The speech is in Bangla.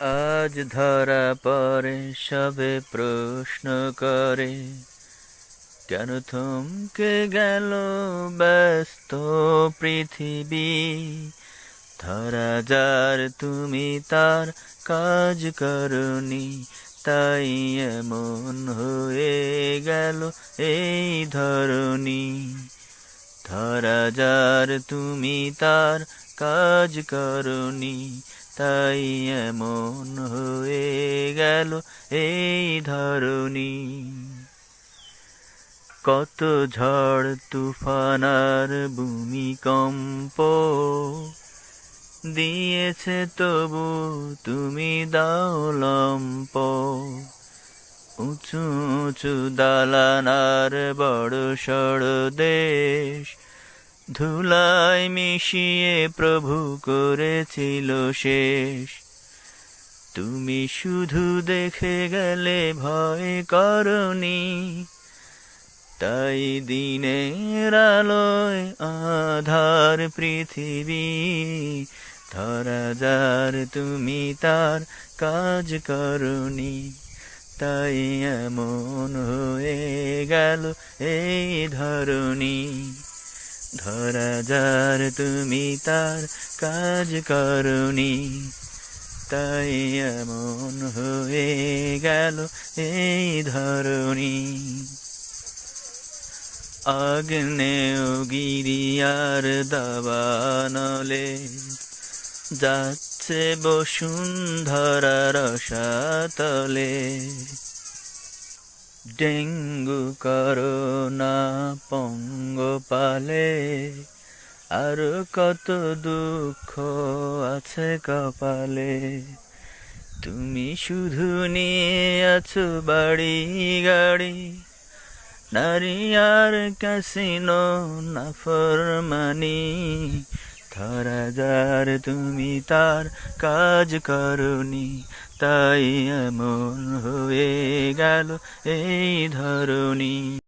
আজ ধরা পড়ে সবে প্রশ্ন করে, কেন থমকে গেল ব্যস্ত পৃথিবী। ধরা যার তুমি তার কাজ করনি, তাই এমন হয়ে গেল এই ধরনী। ধরা যার তুমি তার কাজ করনি, তাই এমন হয়ে গেল এই ধরনী। কত ঝড় তুফান আর ভূমিকম্প দিয়েছে, তবু তুমি দাও লম্প। উঁচু উঁচু দালান আর বড় সড় দেশ ধুলায় মিশিয়ে প্রভু করেছিল শেষ। তুমি শুধু দেখে গেলে, ভয় করনি, তাই দিনের আলোয় আধার পৃথিবী। ধরা যার তুমি তার কাজ করনি, তাই এমন হয়ে গেল এই ধরনী। ধরা যার তুমি তার কাজ করনি, তাই এমন হয়ে গেল এই ধরনী। আগ্নেয়গিরি আর দাবানলে যাচ্ছে বসুন্ধরা রসাতলে। ডেঙ্গু করোনা পঙ্গপালে, আর কত দুঃখ আছে কপালে। তুমি শুধু নিয়ে আছো বাড়ি গাড়ি, নারী আর ক্যাসিনো নাফরমানি। ধরা যার তুমি তার কাজ করনি, তাই এমন হয়ে গেল এই ধরনী।